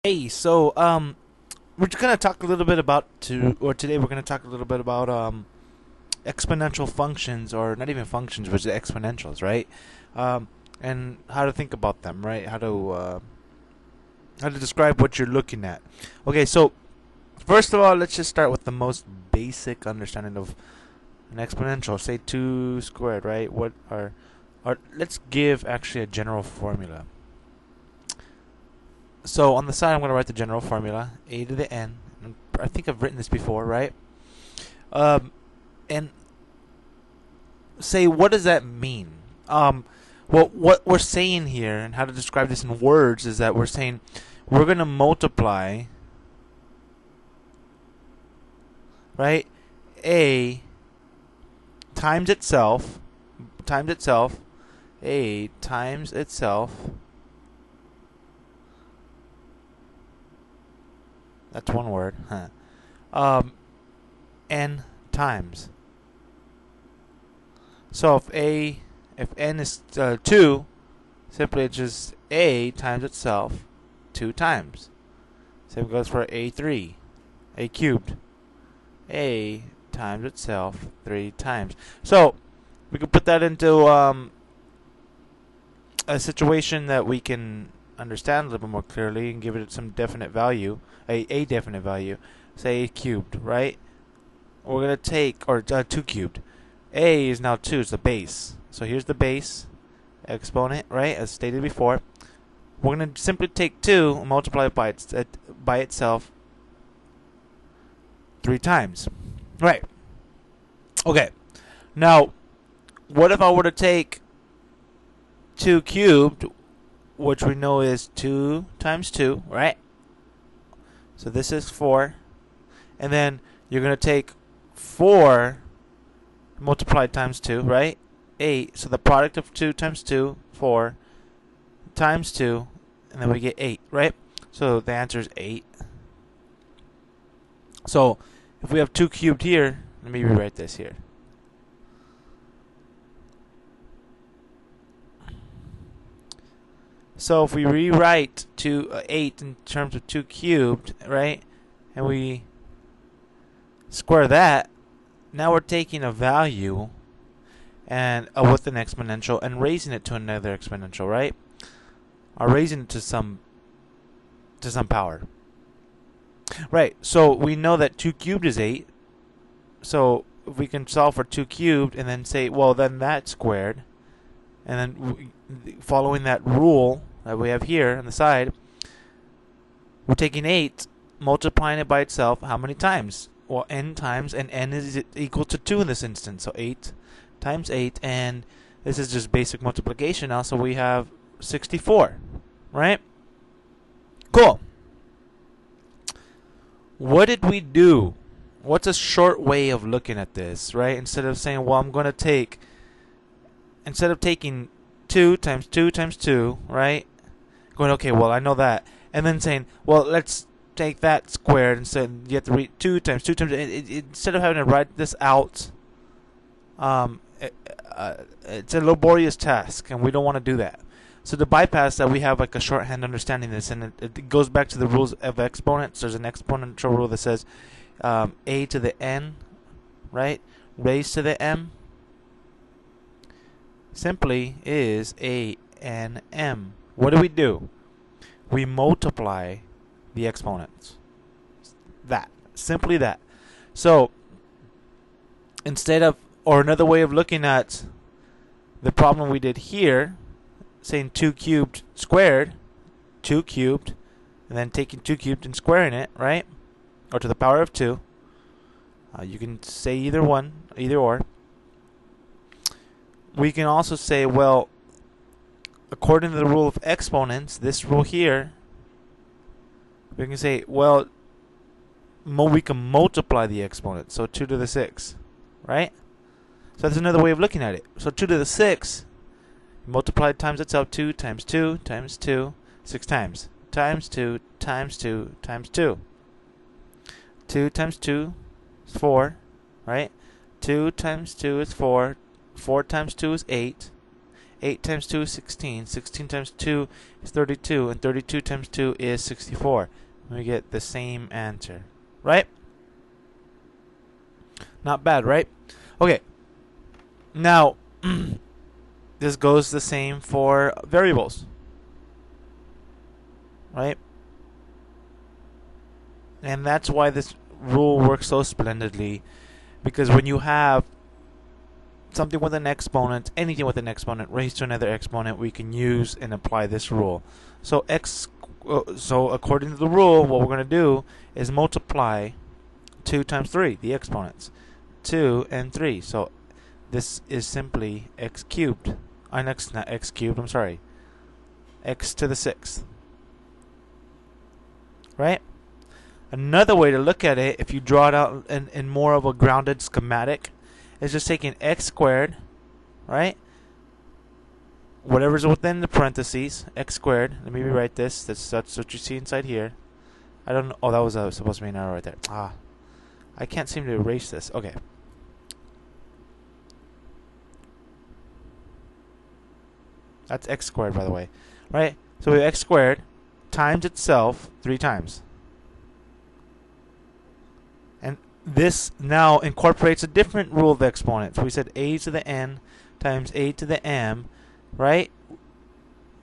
Hey, so we're gonna talk a little bit about today we're gonna talk a little bit about exponential functions, or not even functions, but exponentials, right? And how to think about them, right? How to describe what you're looking at. Okay, so first of all, let's just start with the most basic understanding of an exponential. Say two squared, right? Or let's give actually a general formula. So on the side, I'm going to write the general formula, a to the n. I think I've written this before, right? And say, what does that mean? Well, what we're saying here, and how to describe this in words, is that we're saying we're going to multiply, right, a times itself, a times itself. That's one word, huh? N times. So if n is 2, simply it's just a times itself 2 times. Same goes for a3, a cubed. A times itself 3 times. So we could put that into a situation that we can understand a little bit more clearly and give it some definite value, a definite value. Say a cubed, right? We're going to take, or 2 cubed. A is now 2, it's the base. So here's the base exponent, right, as stated before. We're going to simply take 2 and multiply it by itself 3 times. Right. Okay. Now, what if I were to take 2 cubed, which we know is 2 times 2, right? So this is 4. And then you're going to take 4 multiplied times 2, right? 8. So the product of 2 times 2, 4, times 2, and then we get 8, right? So the answer is 8. So if we have 2 cubed here, let me rewrite this here. So if we rewrite 8 in terms of 2 cubed, right, and we square that, now we're taking a value and with an exponential and raising it to another exponential, right? Or raising it to some power. Right, so we know that 2 cubed is 8. So if we can solve for 2 cubed and then say, well, then that's squared. And then following that rule that we have here on the side, we're taking 8, multiplying it by itself how many times? Well, n times, and n is equal to 2 in this instance. So 8 times 8, and this is just basic multiplication now, so we have 64, right? Cool. What did we do? What's a short way of looking at this, right? Instead of saying, well, I'm going to take, instead of taking 2 times 2 times 2, right? Going, okay, well, I know that. And then saying, well, let's take that squared, and so you have to read 2 times 2 times. Instead of having to write this out, it's a laborious task, and we don't want to do that. So to bypass that, we have like a shorthand understanding this, and it goes back to the rules of exponents. There's an exponential rule that says a to the n, right, raised to the m, simply is a n m. What do? We multiply the exponents. That. Simply that. So instead of, or another way of looking at the problem we did here, saying 2 cubed squared, 2 cubed, and then taking 2 cubed and squaring it, right? Or to the power of 2. You can say either one, either or. We can also say, well, according to the rule of exponents, this rule here, we can say, well, we can multiply the exponent. So 2 to the 6, right? So that's another way of looking at it. So 2 to the 6, multiplied times itself, 2 times 2 times 2, 6 times. Times 2 times 2 times 2. 2 times 2 is 4, right? 2 times 2 is 4. 4 times 2 is 8. 8 times 2 is 16. 16 times 2 is 32. And 32 times 2 is 64. And we get the same answer. Right? Not bad, right? Okay. Now, this goes the same for variables. Right? And that's why this rule works so splendidly. Because when you have something with an exponent, anything with an exponent raised to another exponent, we can use and apply this rule. So according to the rule, what we're going to do is multiply 2 times 3, the exponents. 2 and 3. So this is simply x cubed. Not x cubed, I'm sorry. X to the 6th. Right? Another way to look at it, if you draw it out in more of a grounded schematic, is just taking x squared, right? Whatever's within the parentheses, x squared. Let me rewrite this. That's what you see inside here. I don't know. Oh, that was supposed to be an arrow right there. I can't seem to erase this. Okay. That's x squared, by the way. Right? So we have x squared times itself 3 times. And this now incorporates a different rule of exponents. We said a to the n times a to the m, right?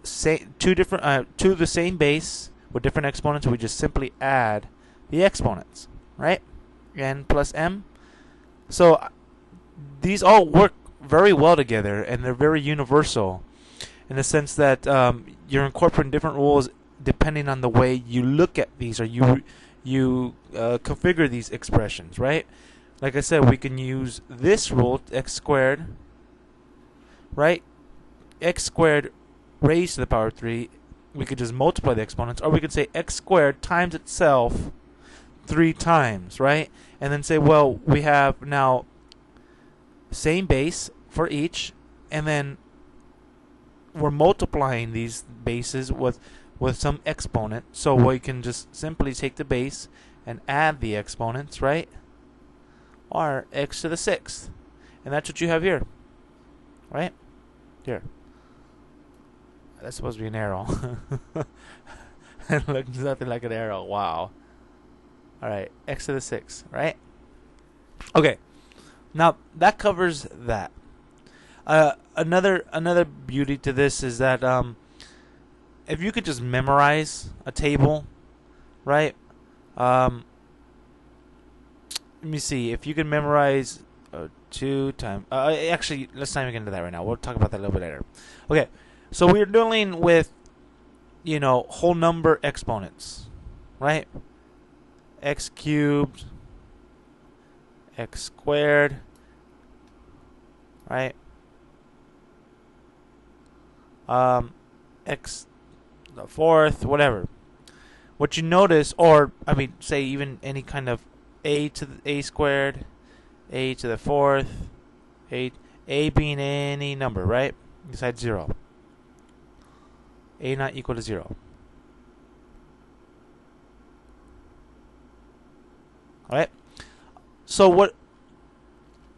Two the same base with different exponents. We just simply add the exponents, right? N plus m. So these all work very well together, and they're very universal in the sense that you're incorporating different rules depending on the way you look at these, or you configure these expressions, right? Like I said, we can use this rule, x squared, right? X squared raised to the power 3. We could just multiply the exponents, or we could say x squared times itself 3 times, right? And then say, well, we have now same base for each, and then we're multiplying these bases with some exponent, so we can just simply take the base and add the exponents, right? Or x to the 6th. And that's what you have here. Right? Here. That's supposed to be an arrow. It looks nothing like an arrow. Wow. Alright, x to the 6th, right? Okay. Now, that covers that. Another beauty to this is that if you could just memorize a table, right? Let me see. If you can memorize 2 times... actually, let's not even get into that right now. We'll talk about that a little bit later. Okay, so we're dealing with, whole number exponents, right? X cubed, x squared, right? X the 4th, whatever. What you notice, or say even any kind of a to the a squared, a to the 4th, a being any number, right? Besides 0. A not equal to 0. Alright? So what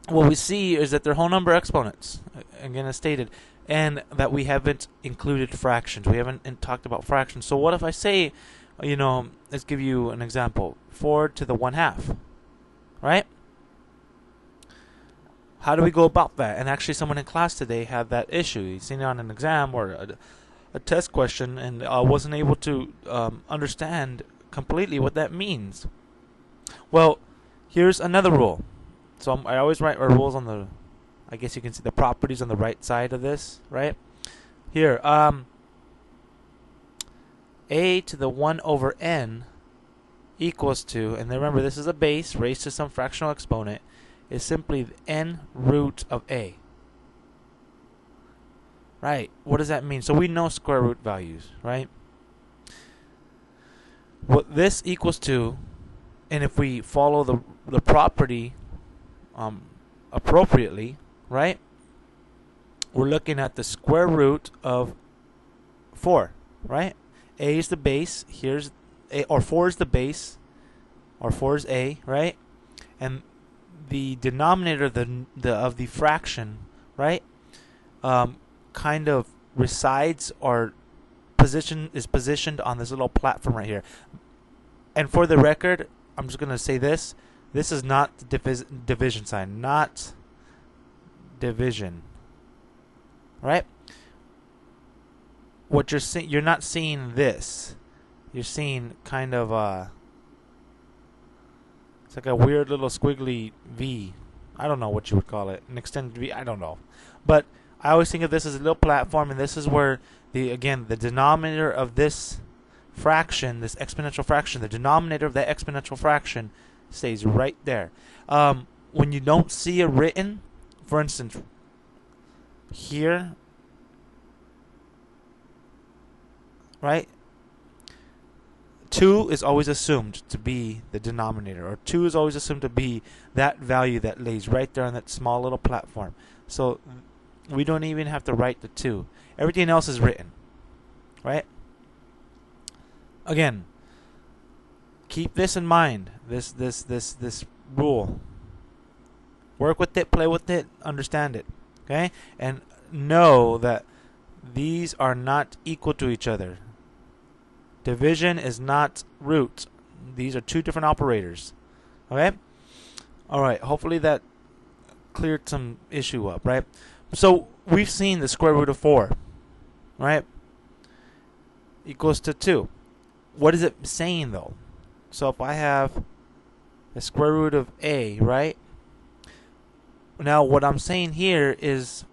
we see is that they're whole number exponents, again as stated, and that we haven't included fractions. We haven't talked about fractions. So what if I say, let's give you an example. 4 to the 1/2, right? How do we go about that? And actually someone in class today had that issue. He's seen it on an exam or a test question and wasn't able to understand completely what that means. Well, here's another rule. So I always write our rules on the... I guess you can see the properties on the right side of this, right? Here, a to the 1 over n equals to, and then remember this is a base raised to some fractional exponent, is simply the n root of a. Right, what does that mean? So we know square root values, right? What this equals to, and if we follow the property appropriately, right? We're looking at the square root of 4, right? A is the base. Here's a, or 4 is the base, or 4 is a, right? And the denominator of the fraction, right? kind of resides or is positioned on this little platform right here. And for the record, I'm just going to say this. This is not the division sign. Not division. Right? What you're seeing, you're not seeing this. You're seeing kind of it's like a weird little squiggly V. I don't know what you would call it. An extended V. I don't know. But I always think of this as a little platform, and this is where the denominator of this fraction, this exponential fraction, the denominator of that exponential fraction stays right there. When you don't see it written, for instance, here, right? 2 is always assumed to be the denominator, or 2 is always assumed to be that value that lays right there on that small little platform. So we don't even have to write the 2. Everything else is written, right? Again, keep this in mind. This rule. Work with it, play with it, understand it, okay? And know that these are not equal to each other. Division is not root. These are two different operators. Okay? Alright, hopefully that cleared some issue up, right? So we've seen the square root of 4, right? Equals to 2. What is it saying though? So if I have the square root of a, right? Now what I'm saying here is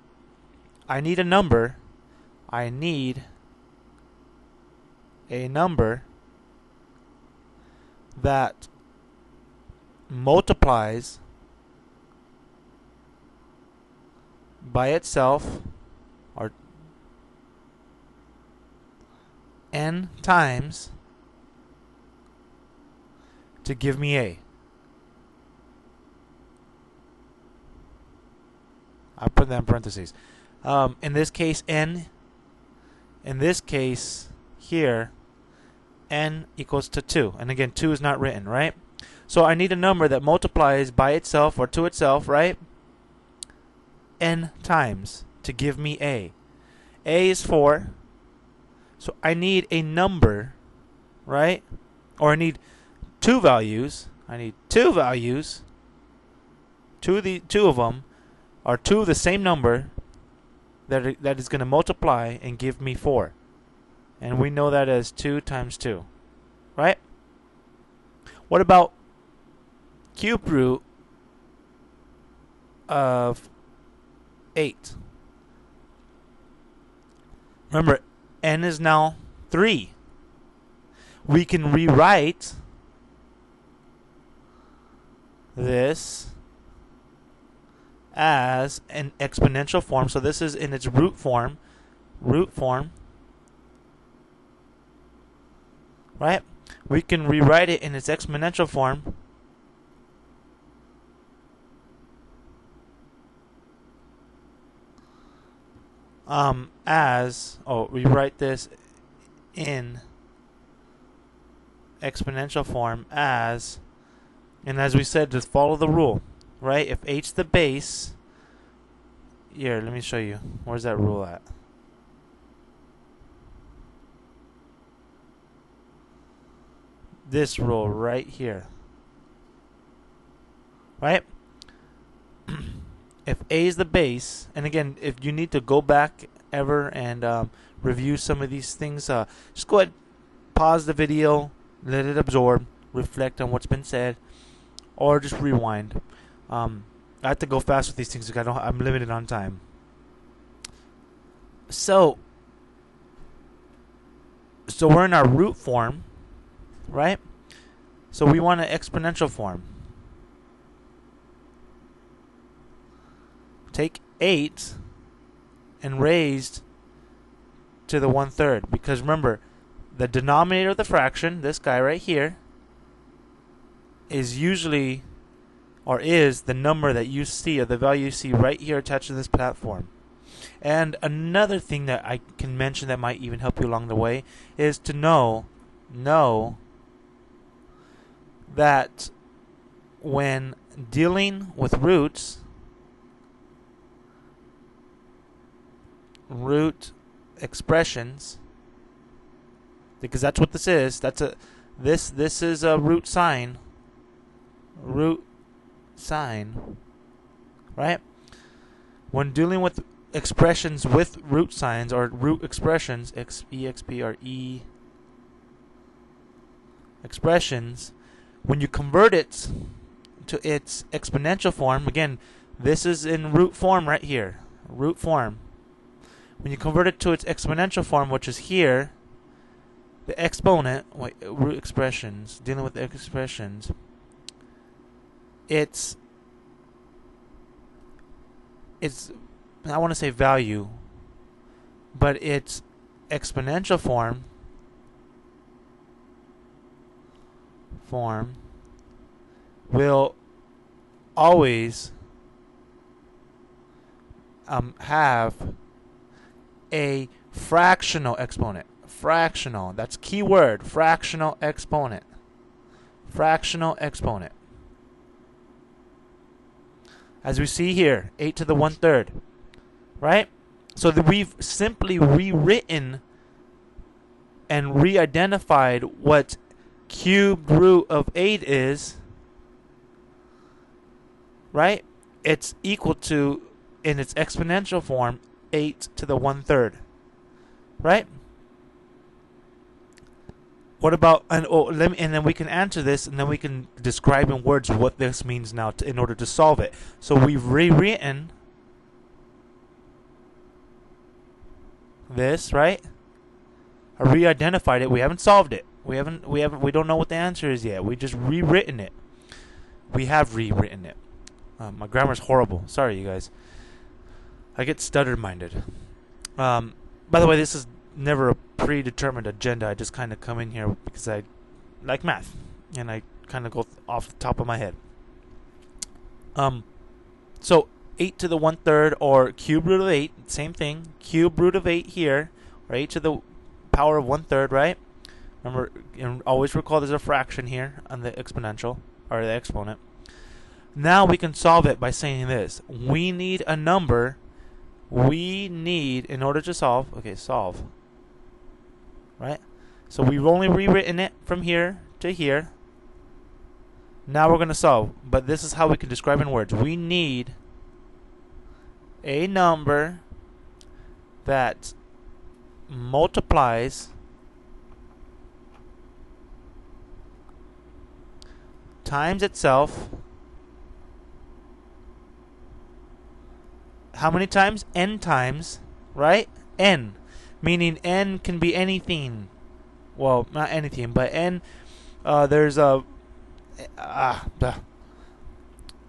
I need a number. I need a number that multiplies by itself, or n times, to give me a. I put that in parentheses. In this case, n. In this case, here, n equals to 2. And again, 2 is not written, right? So I need a number that multiplies by itself or to itself, right? N times to give me a. A is 4. So I need a number, right? Or I need two values. I need two values. Two of them are two of the same number that is going to multiply and give me 4. And we know that as 2 times 2. Right? What about cube root of 8? Remember, n is now 3. We can rewrite this as an exponential form. So this is in its root form. Right? We can rewrite it in its exponential form rewrite this in exponential form as, and as we said, just follow the rule, right? If h's the base, here, let me show you. Where's that rule at? This rule right here, right? If a is the base, and again, if you need to go back ever and review some of these things, just go ahead, pause the video, let it absorb, reflect on what's been said, or just rewind. I have to go fast with these things because I'm limited on time. So we're in our root form, right? So we want an exponential form. Take 8 and raised to the 1/3, because remember, the denominator of the fraction, this guy right here, is usually, or is, the number that you see, or the value you see right here attached to this platform. And another thing that I can mention that might even help you along the way is to know that when dealing with roots, root expressions, because that's what this is. This is a root sign. Root sign, right? When dealing with expressions with root signs or root expressions, exp or e expressions, when you convert it to its exponential form, again, this is in root form right here, root form. When you convert it to its exponential form, which is here, the exponent, root expressions, dealing with expressions, it's I want to say value, but its exponential form will always have a fractional exponent. Fractional, that's key word, fractional exponent. Fractional exponent. As we see here, 8 to the 1/3, right? So that we've simply rewritten and re-identified what cubed root of 8 is, right? It's equal to, in its exponential form, 8 to the 1/3, right? What about, and then we can answer this, and then we can describe in words what this means now in order to solve it. So we've rewritten this, right? Or re-identified it. We haven't solved it. We don't know what the answer is yet. We just rewritten it. We have rewritten it. My grammar's horrible. Sorry, you guys. I get stutter-minded. By the way, this is never a predetermined agenda. I just kind of come in here because I like math, and I kind of go off the top of my head. So 8 to the 1/3, or cube root of 8, same thing. Cube root of 8 here, or 8 to the power of 1/3, right? Remember, and always recall there's a fraction here on the exponential, or the exponent. Now we can solve it by saying this. We need a number. We need, in order to solve, solve. Right? So we've only rewritten it from here to here. Now we're going to solve. But this is how we can describe in words. We need a number that multiplies times itself. How many times? N times, right? N. Meaning n can be anything. Well, not anything, but n, there's a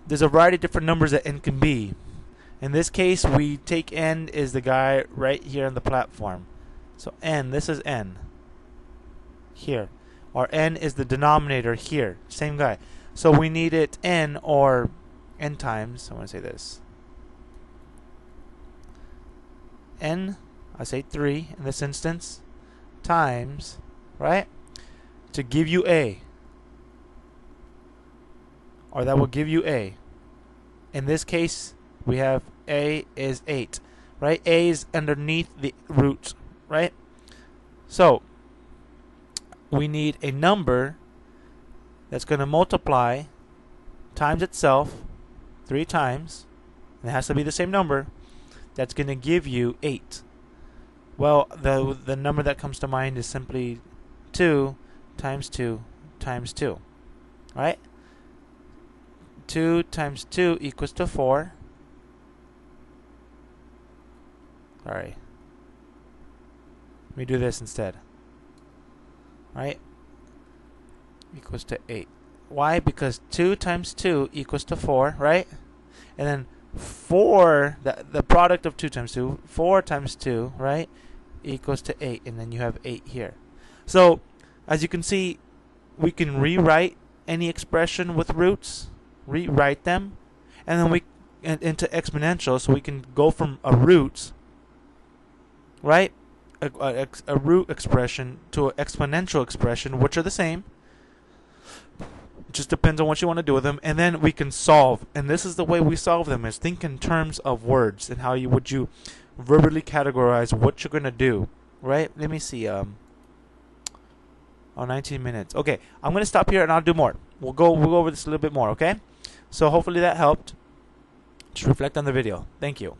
variety of different numbers that n can be. In this case, we take n is the guy right here on the platform. So n, this is n. Here. Or n is the denominator here. Same guy. So we need it n, or n times. I want to say this. N, I say 3 in this instance, times, right, to give you a, or that will give you a. In this case, we have a is 8, right? A is underneath the root, right? So we need a number that's going to multiply times itself 3 times, and it has to be the same number. That's going to give you 8. Well, the number that comes to mind is simply 2 times 2 times 2. Right? 2 times 2 equals to 4. Sorry. Let me do this instead. Right? Equals to 8. Why? Because 2 times 2 equals to 4, right? And then 4, the product of 2 times 2, 4 times 2, right, equals to 8, and then you have 8 here. So, as you can see, we can rewrite any expression with roots, rewrite them, and then into exponential, so we can go from a root, right, a root expression to an exponential expression, which are the same. It just depends on what you want to do with them, and then we can solve. And this is the way we solve them: is think in terms of words and how would you verbally categorize what you're gonna do, right? Let me see. 19 minutes. Okay, I'm gonna stop here and I'll do more. We'll go over this a little bit more. Okay, so hopefully that helped. Just reflect on the video. Thank you.